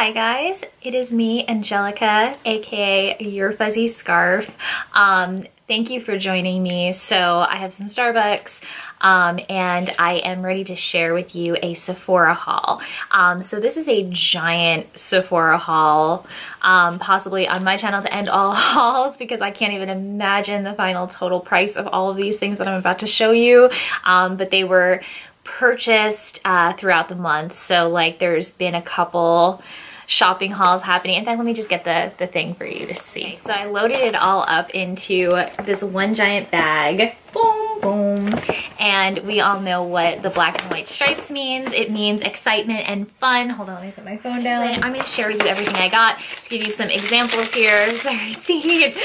Hi guys, it is me, Angelica, aka Your Fuzzy Scarf. Thank you for joining me. So I have some Starbucks and I am ready to share with you a Sephora haul. So this is a giant Sephora haul, possibly on my channel to end all hauls because I can't even imagine the final total price of all of these things that I'm about to show you. But they were purchased throughout the month. So like there's been a couple shopping hauls happening. In fact, let me just get the thing for you to see. Okay, so I loaded it all up into this one giant bag. Boom, boom. And we all know what the black and white stripes means. It means excitement and fun. Hold on, let me put my phone down. I'm gonna share with you everything I got to give you some examples here. Here's a receipt.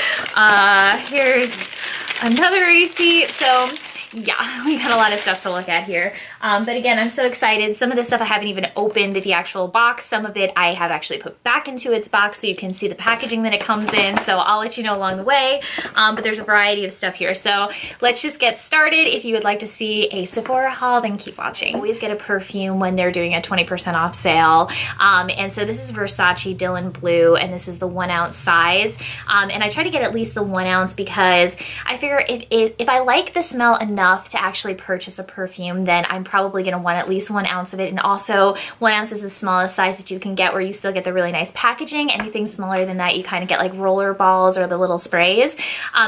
Here's another receipt. So yeah, we got a lot of stuff to look at here. But again, I'm so excited. Some of this stuff I haven't even opened the actual box. Some of it I have actually put back into its box so you can see the packaging that it comes in. So I'll let you know along the way. But there's a variety of stuff here. So let's just get started. If you would like to see a Sephora haul, then keep watching. Always get a perfume when they're doing a 20% off sale. And so this is Versace Dylan Blue, and this is the 1 ounce size. And I try to get at least the 1 ounce because I figure if I like the smell enough to actually purchase a perfume, then I'm probably gonna want at least 1 ounce of it. And also 1 ounce is the smallest size that you can get, where you still get the really nice packaging. Anything smaller than that, you kind of get like roller balls or the little sprays.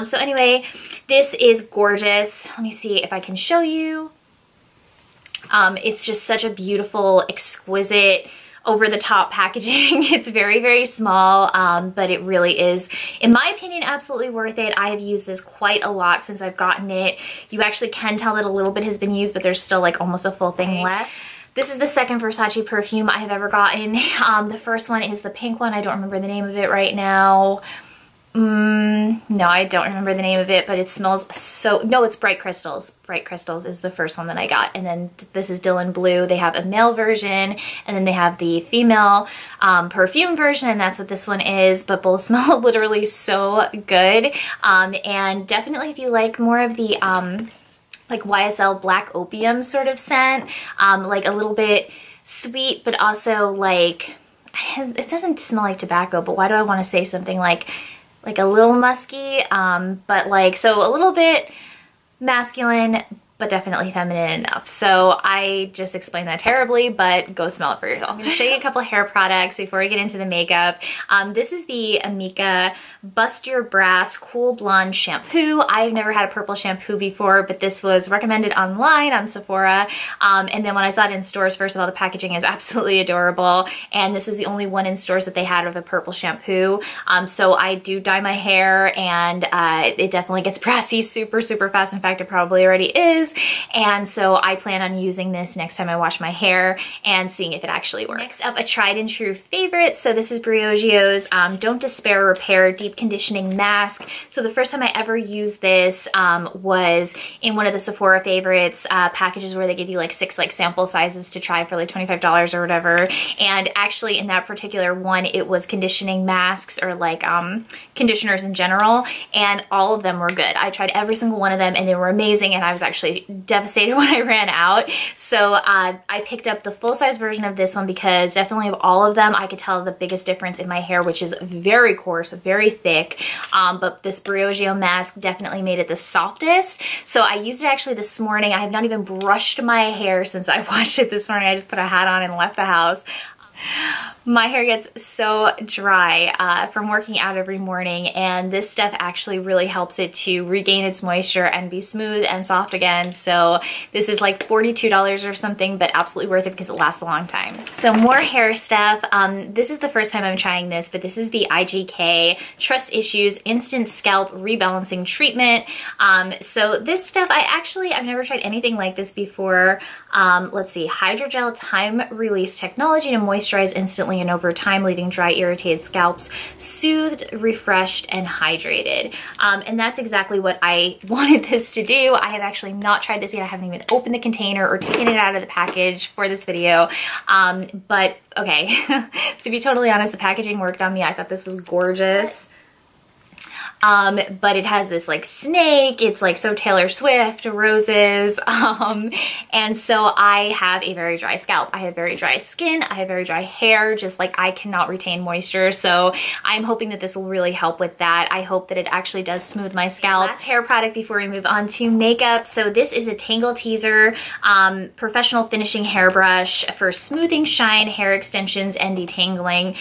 So anyway, this is gorgeous. Let me see if I can show you. It's just such a beautiful, exquisite, over-the-top packaging. It's very, very small, but it really is, in my opinion, absolutely worth it. I have used this quite a lot since I've gotten it. You actually can tell that a little bit has been used, but there's still like almost a full thing left. This is the second Versace perfume I have ever gotten. The first one is the pink one. I don't remember the name of it right now. No, I don't remember the name of it, but it smells so, no, it's Bright Crystals. Bright Crystals is the first one that I got. And then this is Dylan Blue. They have a male version, and then they have the female perfume version, and that's what this one is, but both smell literally so good. And definitely if you like more of the like YSL Black Opium sort of scent, like a little bit sweet, but also like, it doesn't smell like tobacco, but why do I want to say something like a little musky, but like, so a little bit masculine, but definitely feminine enough. So I just explained that terribly, but go smell it for yourself. I'm gonna show you a couple hair products before we get into the makeup. This is the Amika Bust Your Brass Cool Blonde Shampoo. I've never had a purple shampoo before, but this was recommended online on Sephora. And then when I saw it in stores, first of all, the packaging is absolutely adorable. And this was the only one in stores that they had of a purple shampoo. So I do dye my hair, and it definitely gets brassy super, super fast. In fact, it probably already is. And so I plan on using this next time I wash my hair and seeing if it actually works. Next up, a tried and true favorite. So this is Briogeo's Don't Despair Repair Deep Conditioning Mask. So the first time I ever used this was in one of the Sephora favorites packages where they give you like 6 like sample sizes to try for like $25 or whatever. And actually in that particular one, it was conditioning masks or like conditioners in general, and all of them were good. I tried every single one of them and they were amazing, and I was actually devastated when I ran out. So I picked up the full-size version of this one because definitely of all of them, I could tell the biggest difference in my hair, which is very coarse, very thick. But this Briogeo mask definitely made it the softest. So I used it actually this morning. I have not even brushed my hair since I washed it this morning. I just put a hat on and left the house. My hair gets so dry from working out every morning, and this stuff actually really helps it to regain its moisture and be smooth and soft again. So this is like $42 or something, but absolutely worth it because it lasts a long time. So more hair stuff. This is the first time I'm trying this, but this is the IGK Trust Issues Instant Scalp Rebalancing Treatment. So this stuff, I've never tried anything like this before. Let's see, hydrogel time release technology to moisturize instantly and over time, leaving dry, irritated scalps soothed, refreshed, and hydrated. And that's exactly what I wanted this to do. I have actually not tried this yet. I haven't even opened the container or taken it out of the package for this video. But okay, to be totally honest, the packaging worked on me. I thought this was gorgeous. but it has this like snake. It's like so Taylor Swift, roses. And so I have a very dry scalp. I have very dry skin. I have very dry hair, just like I cannot retain moisture. So I'm hoping that this will really help with that. I hope that it actually does smooth my scalp. Last hair product before we move on to makeup. So this is a Tangle Teaser professional finishing hairbrush for smoothing, shine, hair extensions, and detangling.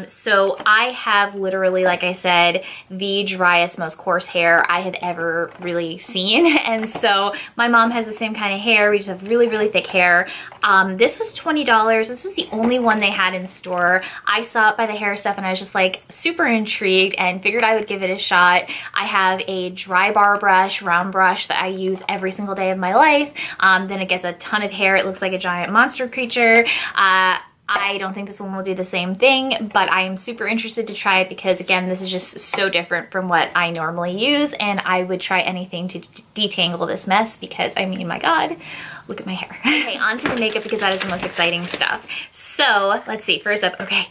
So I have literally, like I said, the driest, most coarse hair I have ever really seen. And so my mom has the same kind of hair. We just have really, really thick hair. This was $20. This was the only one they had in store. I saw it by the hair stuff and I was just like super intrigued and figured I would give it a shot. I have a dry bar brush, round brush that I use every single day of my life. Then it gets a ton of hair. It looks like a giant monster creature. I don't think this one will do the same thing, but I am super interested to try it because, again, this is just so different from what I normally use, and I would try anything to detangle this mess because, I mean, my God, look at my hair. Okay, on to the makeup because that is the most exciting stuff. So, let's see. First up, okay.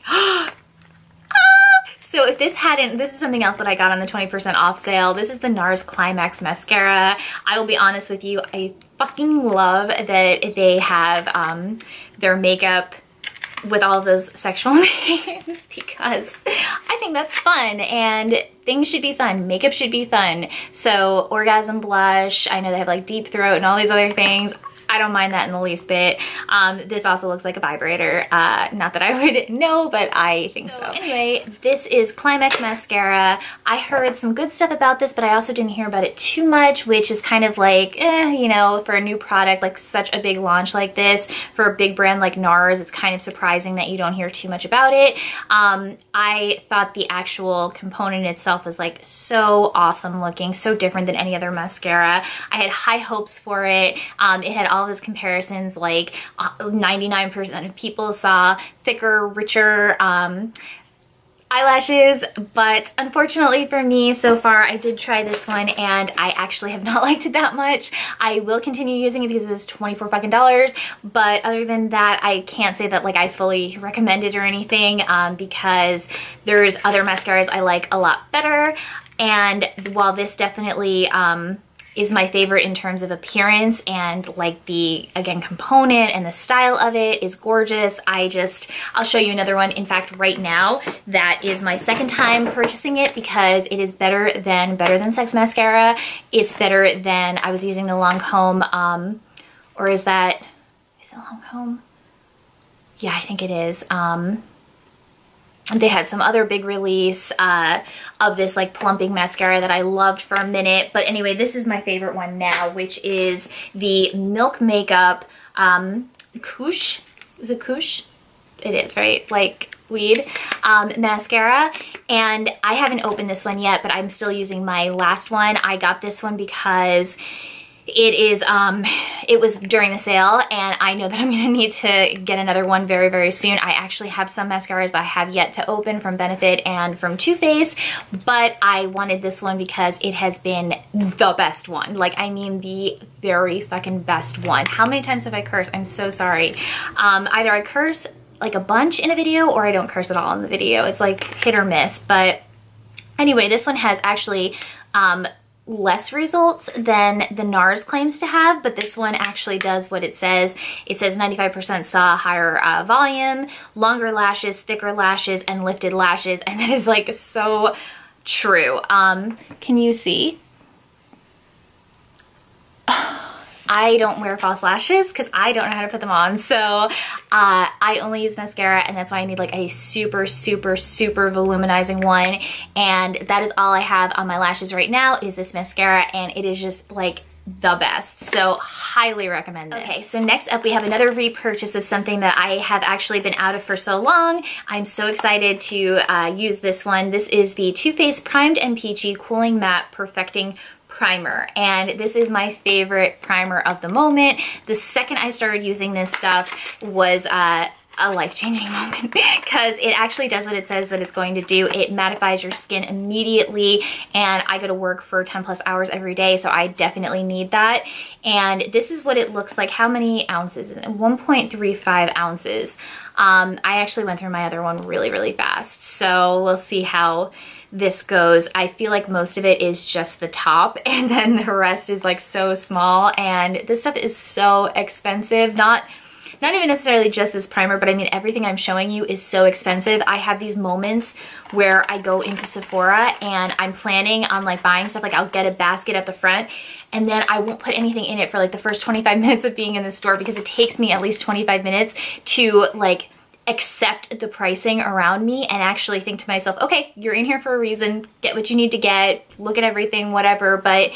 So if this hadn't, this is something else that I got on the 20% off sale. This is the NARS Climax Mascara. I will be honest with you, I fucking love that they have their makeup with all of those sexual names because I think that's fun and things should be fun. Makeup should be fun. So Orgasm Blush, I know they have like Deep Throat and all these other things. I don't mind that in the least bit. This also looks like a vibrator. Not that I would know, but I think so. Anyway, this is Climax Mascara. I heard some good stuff about this, but I also didn't hear about it too much, which is kind of like, you know, for a new product, like such a big launch like this, for a big brand like NARS, it's kind of surprising that you don't hear too much about it. I thought the actual component itself was like so awesome looking, so different than any other mascara. I had high hopes for it. It had all those comparisons, like 99% of people saw thicker, richer eyelashes, but unfortunately for me so far, I did try this one and I actually have not liked it that much. I will continue using it because it was $24 fucking, but other than that, I can't say that like I fully recommend it or anything because there's other mascaras I like a lot better. And while this definitely is my favorite in terms of appearance and like the, again, component and the style of it is gorgeous. I'll show you another one. In fact, right now, that is my second time purchasing it because it is better than Sex Mascara. It's better than, I was using the Lancome, or is it Lancome? Yeah, I think it is. They had some other big release of this like plumping mascara that I loved for a minute. But anyway, this is my favorite one now, which is the Milk Makeup Couche. Is it Couche? It is, right? Like weed mascara. And I haven't opened this one yet, but I'm still using my last one. I got this one because it was during the sale and I know that I'm gonna need to get another one very, very soon. I actually have some mascaras that I have yet to open from Benefit and from Too Faced, but I wanted this one because it has been the best one. Like, I mean, the very fucking best one. How many times have I cursed? I'm so sorry. Either I curse like a bunch in a video or I don't curse at all in the video. It's like hit or miss, but anyway, this one has actually less results than the NARS claims to have, but this one actually does what it says. It says 95% saw higher volume, longer lashes, thicker lashes, and lifted lashes, and that is like so true. Can you see? I don't wear false lashes because I don't know how to put them on. So I only use mascara, and that's why I need like a super, super, super voluminizing one. And that is all I have on my lashes right now is this mascara, and it is just like the best. So highly recommend this. Okay, so next up we have another repurchase of something that I have actually been out of for so long. I'm so excited to use this one. This is the Too Faced Primed and Peachy Cooling Matte Perfecting Primer, and this is my favorite primer of the moment. The second I started using this stuff was a life-changing moment because it actually does what it says that it's going to do. It mattifies your skin immediately, and I go to work for 10 plus hours every day, so I definitely need that. And this is what it looks like. How many ounces is it? 1.35 ounces. I actually went through my other one really, really fast, so we'll see how this goes. I feel like most of it is just the top and then the rest is like so small, and this stuff is so expensive. Not even necessarily just this primer, but I mean everything I'm showing you is so expensive. I have these moments where I go into Sephora and I'm planning on like buying stuff, like I'll get a basket at the front and then I won't put anything in it for like the first 25 minutes of being in the store, because it takes me at least 25 minutes to like accept the pricing around me and actually think to myself, okay, you're in here for a reason, get what you need to get, look at everything, whatever. But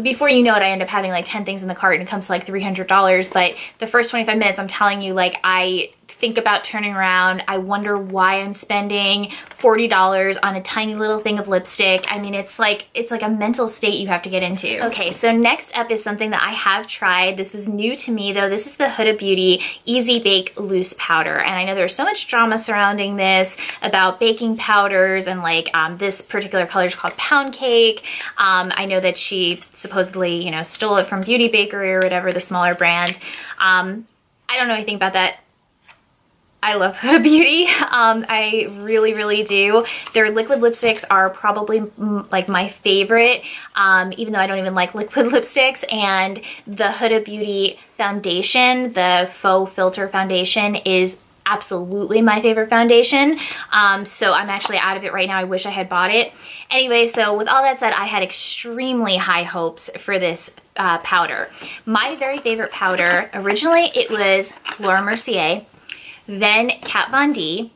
before you know it, I end up having like 10 things in the cart and it comes to like $300. But the first 25 minutes, I'm telling you, like I think about turning around. I wonder why I'm spending $40 on a tiny little thing of lipstick. I mean, it's like a mental state you have to get into. Okay, so next up is something that I have tried. This was new to me though. This is the Huda Beauty Easy Bake Loose Powder. And I know there's so much drama surrounding this about baking powders, and like this particular color is called Pound Cake. I know that she supposedly, you know, stole it from Beauty Bakery or whatever, the smaller brand. I don't know anything about that. I love Huda Beauty. I really, really do. Their liquid lipsticks are probably like my favorite, even though I don't even like liquid lipsticks. And the Huda Beauty foundation, the faux filter foundation, is absolutely my favorite foundation. So I'm actually out of it right now. I wish I had bought it. Anyway, so with all that said, I had extremely high hopes for this powder. My very favorite powder, originally it was Laura Mercier, then Kat Von D,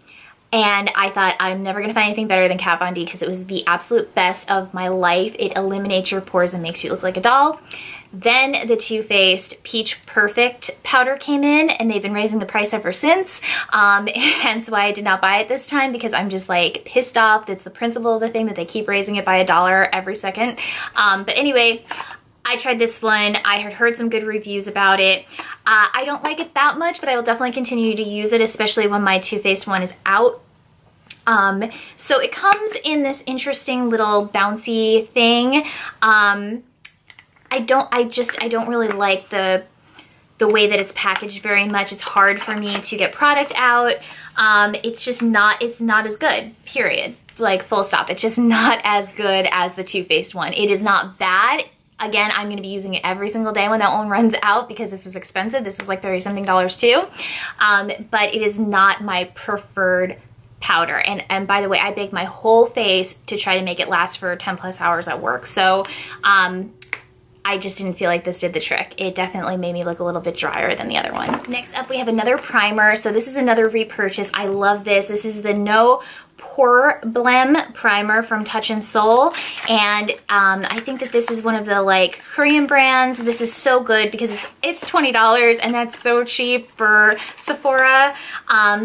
and I thought I'm never gonna find anything better than Kat Von D because it was the absolute best of my life. It eliminates your pores and makes you look like a doll. Then the Too Faced Peach Perfect powder came in, and they've been raising the price ever since. Hence why I did not buy it this time, because I'm just like pissed off. That's the principle of the thing, that they keep raising it by $1 every second. But anyway, I tried this one. I had heard some good reviews about it. I don't like it that much, but I will definitely continue to use it, especially when my Too Faced one is out. So it comes in this interesting little bouncy thing. I don't really like the way that it's packaged very much. It's hard for me to get product out. It's not as good, period. Like full stop. It's just not as good as the Too Faced one. It is not bad. Again, I'm going to be using it every single day when that one runs out, because this was expensive. This was like $30-something too. But it is not my preferred powder. And by the way, I baked my whole face to try to make it last for 10+ hours at work. So I just didn't feel like this did the trick. It definitely made me look a little bit drier than the other one. Next up, we have another primer. So this is another repurchase. I love this. This is the No Pore Blem primer from Touch in Soul, and I think that this is one of the like Korean brands. This is so good because it's $20, and that's so cheap for Sephora.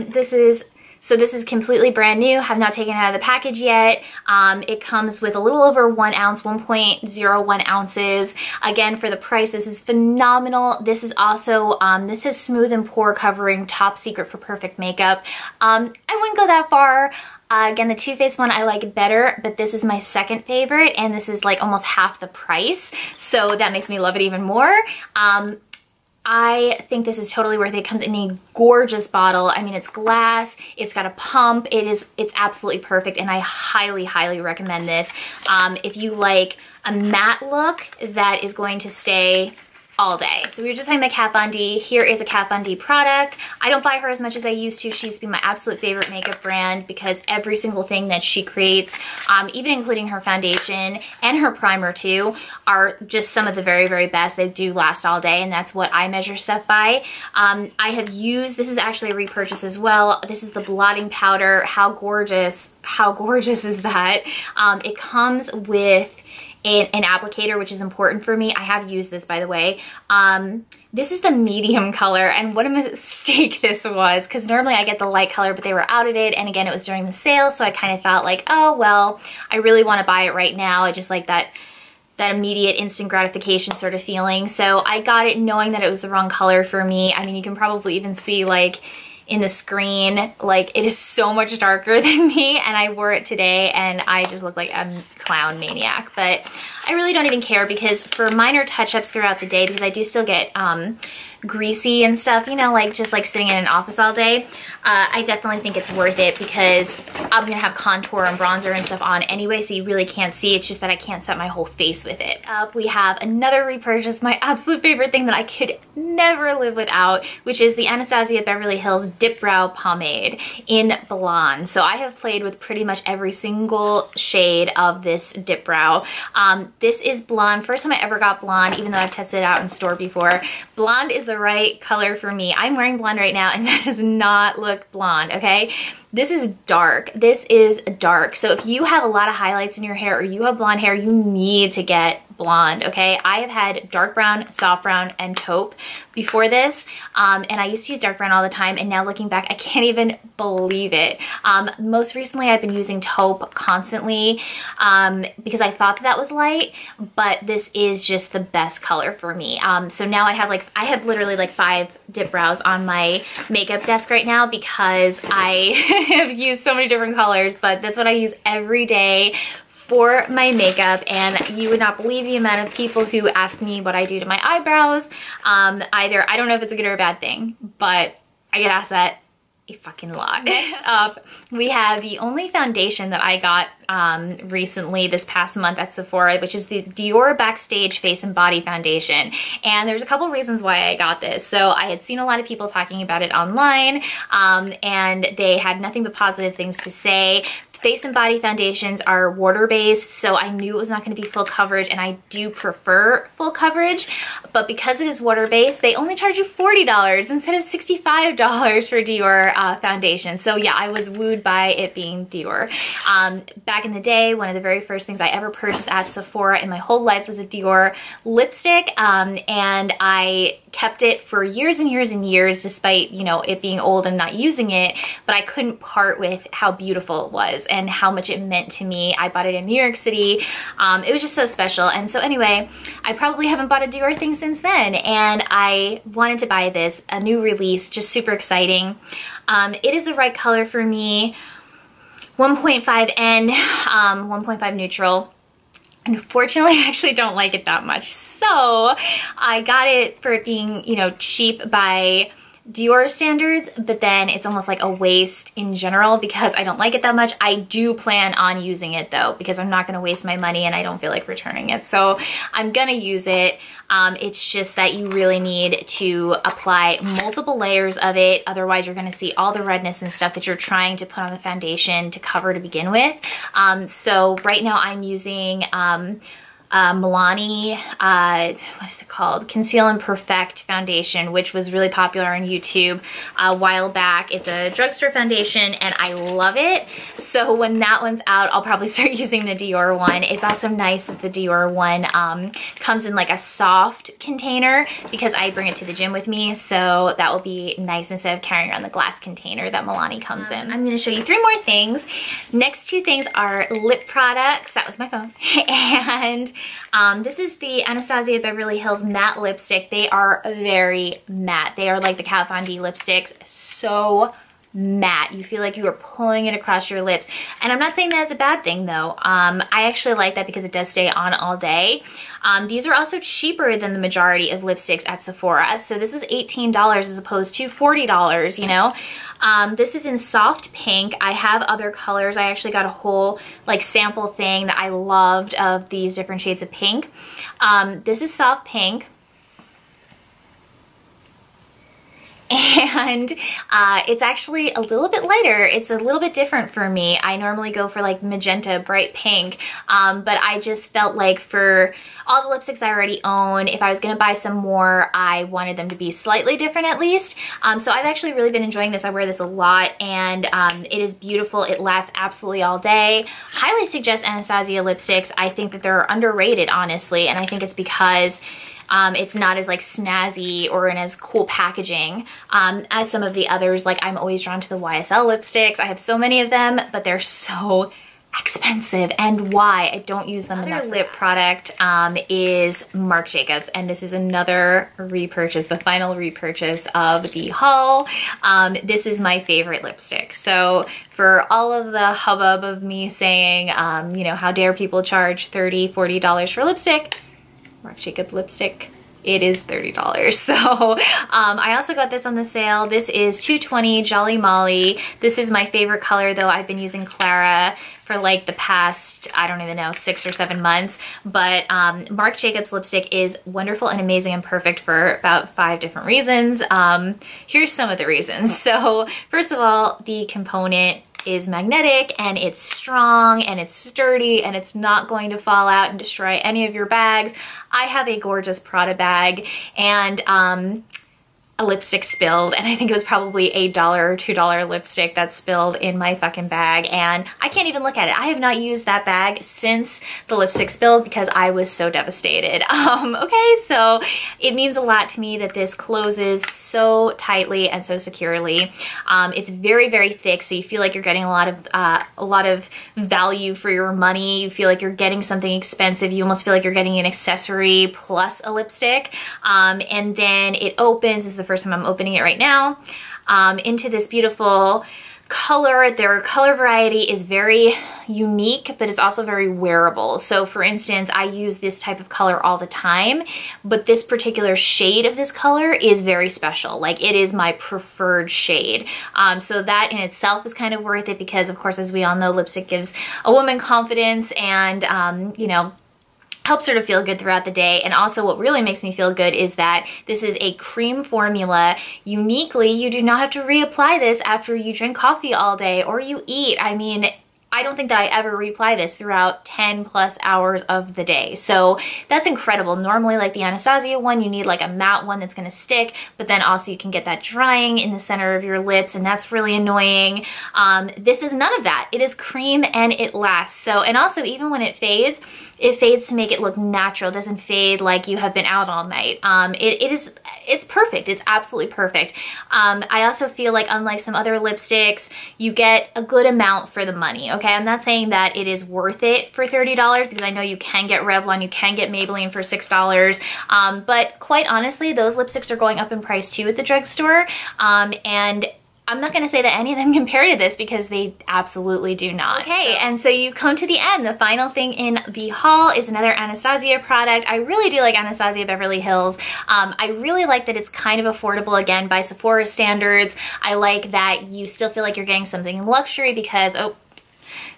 This is completely brand new, have not taken it out of the package yet. It comes with a little over 1 ounce, 1.01 ounces. Again, for the price, this is phenomenal. This is also, this is smooth and pore covering, top secret for perfect makeup. I wouldn't go that far. Again, the Too Faced one I like better, but this is my second favorite, and this is like almost half the price. So that makes me love it even more. I think this is totally worth it. It comes in a gorgeous bottle. I mean, it's glass, it's got a pump, it's absolutely perfect, and I highly, highly recommend this. If you like a matte look that is going to stay all day. So we were just talking about Kat Von D. Here is a Kat Von D product. I don't buy her as much as I used to. She's been my absolute favorite makeup brand because every single thing that she creates, even including her foundation and her primer too, are just some of the very, very best. They do last all day, and that's what I measure stuff by. I have used, this is actually a repurchase as well. This is the blotting powder. How gorgeous is that? It comes with an applicator, which is important for me. I have used this, by the way. This is the medium color, and what a mistake this was, because normally I get the light color, but they were out of it, and again, it was during the sale, so I kind of felt like, oh, well, I really want to buy it right now. I just like that immediate instant gratification sort of feeling. So I got it knowing that it was the wrong color for me. I mean, you can probably even see like in the screen, like it is so much darker than me, and I wore it today and I just look like a clown maniac. But I really don't even care because for minor touch-ups throughout the day, because I do still get greasy and stuff, you know, like just like sitting in an office all day, I definitely think it's worth it because I'm gonna have contour and bronzer and stuff on anyway, so you really can't see. It's just that I can't set my whole face with it. Up, we have another repurchase, my absolute favorite thing that I could never live without, which is the Anastasia Beverly Hills Dip Brow Pomade in Blonde. So I have played with pretty much every single shade of this dip brow. This is Blonde. First time I ever got Blonde, even though I've tested it out in store before. Blonde is the right color for me. I'm wearing blonde right now and that does not look blonde, okay? This is dark. This is dark. So if you have a lot of highlights in your hair or you have blonde hair, you need to get blonde, okay? I have had dark brown, soft brown, and taupe before this, and I used to use dark brown all the time, and now looking back, I can't even believe it. Most recently, I've been using taupe constantly because I thought that was light, but this is just the best color for me. So now I have literally like 5 dip brows on my makeup desk right now because I have used so many different colors, but that's what I use every day for my makeup, and you would not believe the amount of people who ask me what I do to my eyebrows. Either, I don't know if it's a good or a bad thing, but I get asked that a fucking lot. Next up, we have the only foundation that I got recently this past month at Sephora, which is the Dior Backstage Face and Body Foundation. And there's a couple reasons why I got this. So I had seen a lot of people talking about it online, and they had nothing but positive things to say. Face and body foundations are water-based, so I knew it was not going to be full coverage, and I do prefer full coverage, but because it is water-based, they only charge you $40 instead of $65 for Dior foundation. So yeah, I was wooed by it being Dior. Back in the day, one of the very first things I ever purchased at Sephora in my whole life was a Dior lipstick, and I kept it for years and years and years, despite, you know, it being old and not using it, but I couldn't part with how beautiful it was and how much it meant to me. I bought it in New York City. It was just so special. And so anyway, I probably haven't bought a Dior thing since then, and I wanted to buy this, a new release, just super exciting. It is the right color for me. 1.5 N, 1.5 neutral. Unfortunately, I actually don't like it that much. So I got it for it being, you know, cheap by Dior standards, but then it's almost like a waste in general because I don't like it that much. I do plan on using it though, because I'm not gonna waste my money and I don't feel like returning it. So I'm gonna use it. It's just that you really need to apply multiple layers of it. Otherwise you're gonna see all the redness and stuff that you're trying to put on the foundation to cover to begin with. So right now I'm using Milani, what is it called? Conceal and Perfect foundation, which was really popular on YouTube a while back. It's a drugstore foundation and I love it. So when that one's out, I'll probably start using the Dior one. It's also nice that the Dior one comes in like a soft container because I bring it to the gym with me. So that will be nice instead of carrying around the glass container that Milani comes in. I'm gonna show you 3 more things. Next 2 things are lip products. That was my phone. And this is the Anastasia Beverly Hills matte lipstick. They are very matte. They are like the Kat Von D lipsticks, so matte. You feel like you are pulling it across your lips. And I'm not saying that as a bad thing though. I actually like that because it does stay on all day. These are also cheaper than the majority of lipsticks at Sephora. So this was $18 as opposed to $40, you know? This is in soft pink. I have other colors. I actually got a whole like sample thing that I loved of these different shades of pink. This is soft pink. And it's actually a little bit lighter. It's a little bit different for me. I normally go for like magenta, bright pink, but I just felt like for all the lipsticks I already own, if I was gonna buy some more, I wanted them to be slightly different at least. So I've actually really been enjoying this. I wear this a lot and it is beautiful. It lasts absolutely all day. Highly suggest Anastasia lipsticks. I think that they're underrated, honestly, and I think it's because it's not as like snazzy or in as cool packaging as some of the others. Like I'm always drawn to the YSL lipsticks. I have so many of them, but they're so expensive, and why I don't use them enough. Another lip product is Marc Jacobs, and this is another repurchase, the final repurchase of the haul. This is my favorite lipstick. So for all of the hubbub of me saying, you know, how dare people charge $30, $40 for lipstick, Marc Jacobs lipstick, it is $30. So I also got this on the sale. This is 220 Jolly Molly. This is my favorite color, though. I've been using Clara for like the past, I don't even know, 6 or 7 months. But Marc Jacobs lipstick is wonderful and amazing and perfect for about 5 different reasons. Here's some of the reasons. So first of all, the component is magnetic, and it's strong, and it's sturdy, and it's not going to fall out and destroy any of your bags. I have a gorgeous Prada bag, and a lipstick spilled, and I think it was probably $1 or $2 lipstick that spilled in my fucking bag, and I can't even look at it. I have not used that bag since the lipstick spilled because I was so devastated. Okay, so it means a lot to me that this closes so tightly and so securely. It's very, very thick, so you feel like you're getting a lot of value for your money. You feel like you're getting something expensive. You almost feel like you're getting an accessory plus a lipstick. And then it opens. This is the first time I'm opening it right now, into this beautiful color. Their color variety is very unique, but it's also very wearable. So for instance, I use this type of color all the time, but this particular shade of this color is very special. Like, it is my preferred shade. So that in itself is kind of worth it because, of course, as we all know, lipstick gives a woman confidence and, you know, helps her to feel good throughout the day. And also what really makes me feel good is that this is a cream formula. Uniquely, you do not have to reapply this after you drink coffee all day or you eat. I mean, I don't think that I ever reapply this throughout 10 plus hours of the day. So that's incredible. Normally, like the Anastasia one, you need like a matte one that's gonna stick, but then also you can get that drying in the center of your lips, and that's really annoying. This is none of that. It is cream and it lasts. So, and also even when it fades to make it look natural. It doesn't fade like you have been out all night. It's perfect. It's absolutely perfect. I also feel like, unlike some other lipsticks, you get a good amount for the money. Okay, I'm not saying that it is worth it for $30 because I know you can get Revlon, you can get Maybelline for $6, but quite honestly, those lipsticks are going up in price too at the drugstore, and I'm not going to say that any of them compare to this because they absolutely do not. Okay, and so you come to the end. The final thing in the haul is another Anastasia product. I really do like Anastasia Beverly Hills. I really like that it's kind of affordable, again, by Sephora standards. I like that you still feel like you're getting something luxury because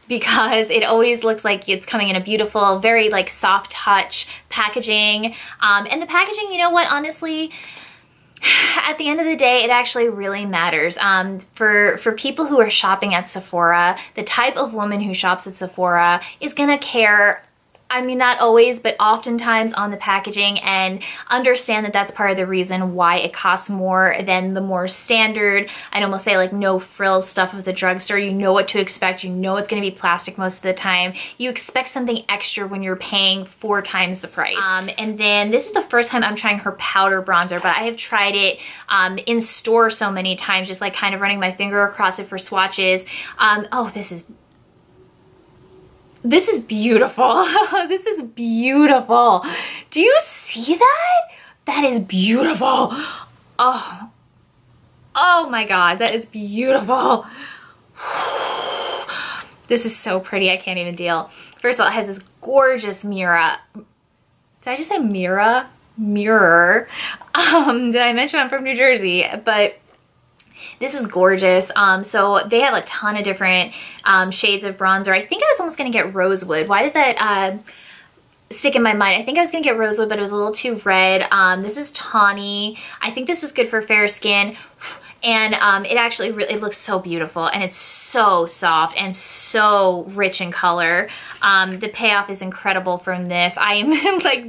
it always looks like it's coming in a beautiful, very like soft touch packaging. And the packaging, you know what, honestly, at the end of the day, it actually really matters. For people who are shopping at Sephora, the type of woman who shops at Sephora is gonna care, I mean, not always, but oftentimes on the packaging, and understand that that's part of the reason why it costs more than the more standard, I'd almost say like no frills stuff of the drugstore. You know what to expect. You know it's going to be plastic most of the time. You expect something extra when you're paying 4 times the price. And then this is the first time I'm trying her powder bronzer, but I have tried it in store so many times, just like kind of running my finger across it for swatches. Oh, this is beautiful. This is beautiful. Do you see that? That is beautiful. Oh my God, that is beautiful. This is so pretty, I can't even deal. First of all, it has this gorgeous mirror. Did I just say mirror? Mirror. Did I mention I'm from New Jersey? But this is gorgeous. So they have a ton of different shades of bronzer. I think I was almost gonna get Rosewood. Why does that stick in my mind? I think I was gonna get Rosewood, but it was a little too red. This is Tawny. I think this was good for fair skin. And it actually it looks so beautiful, and it's so soft and so rich in color. The payoff is incredible from this. I am like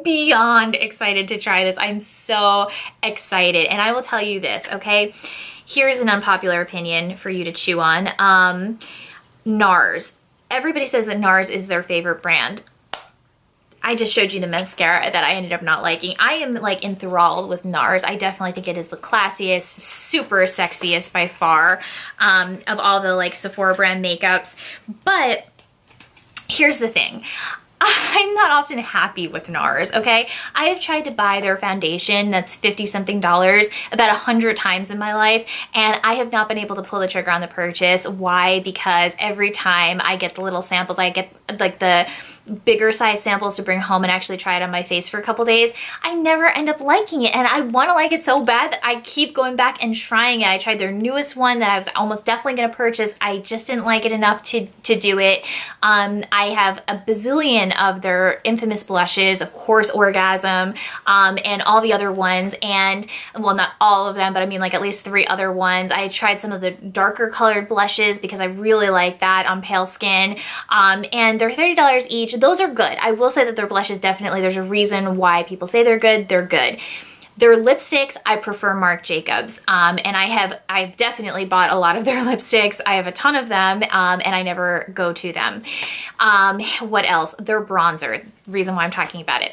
beyond excited to try this. I'm so excited. And I will tell you this, okay? Here's an unpopular opinion for you to chew on. NARS. Everybody says that NARS is their favorite brand. I just showed you the mascara that I ended up not liking. I am like enthralled with NARS. I definitely think it is the classiest, super sexiest by far of all the like Sephora brand makeups. But here's the thing. I'm not often happy with NARS, okay? I have tried to buy their foundation that's 50 something dollars about 100 times in my life, and I have not been able to pull the trigger on the purchase. Why? Because every time I get the little samples, I get like the bigger size samples to bring home and actually try it on my face for a couple days, I never end up liking it, and I want to like it so bad that I keep going back and trying it. I tried their newest one that I was almost definitely going to purchase. I just didn't like it enough to do it. I have a bazillion of their infamous blushes, of course Orgasm, and all the other ones, and well, not all of them, but I mean like at least 3 other ones. I tried some of the darker colored blushes because I really like that on pale skin, and they're $30 each. Those are good. I will say that their blushes definitely, there's a reason why people say they're good. They're good. Their lipsticks, I prefer Marc Jacobs, and I've definitely bought a lot of their lipsticks. I have a ton of them, and I never go to them. What else? Their bronzer, reason why I'm talking about it.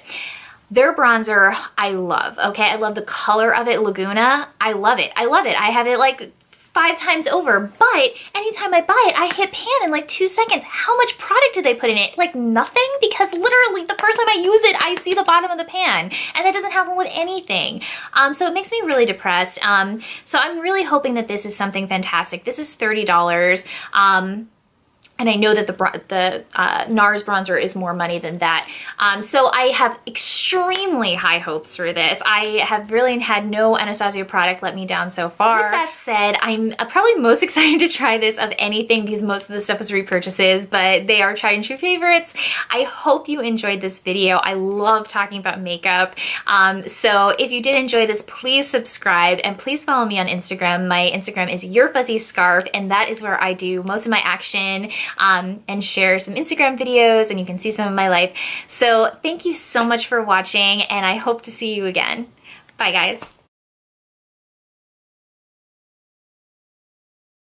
Their bronzer, I love, okay? I love the color of it, Laguna. I love it. I love it. I have it like 5 times over, but anytime I buy it, I hit pan in like 2 seconds. How much product did they put in it? Like nothing, because literally the first time I use it, I see the bottom of the pan, and that doesn't happen with anything. So it makes me really depressed. So I'm really hoping that this is something fantastic. This is $30. And I know that the NARS bronzer is more money than that. So I have extremely high hopes for this. I have really had no Anastasia product let me down so far. With that said, I'm probably most excited to try this of anything because most of the stuff was repurchases, but they are tried and true favorites. I hope you enjoyed this video. I love talking about makeup. So if you did enjoy this, please subscribe and please follow me on Instagram. My Instagram is Your Fuzzy Scarf, and that is where I do most of my action. And share some Instagram videos, and you can see some of my life. So thank you so much for watching, and I hope to see you again. Bye guys.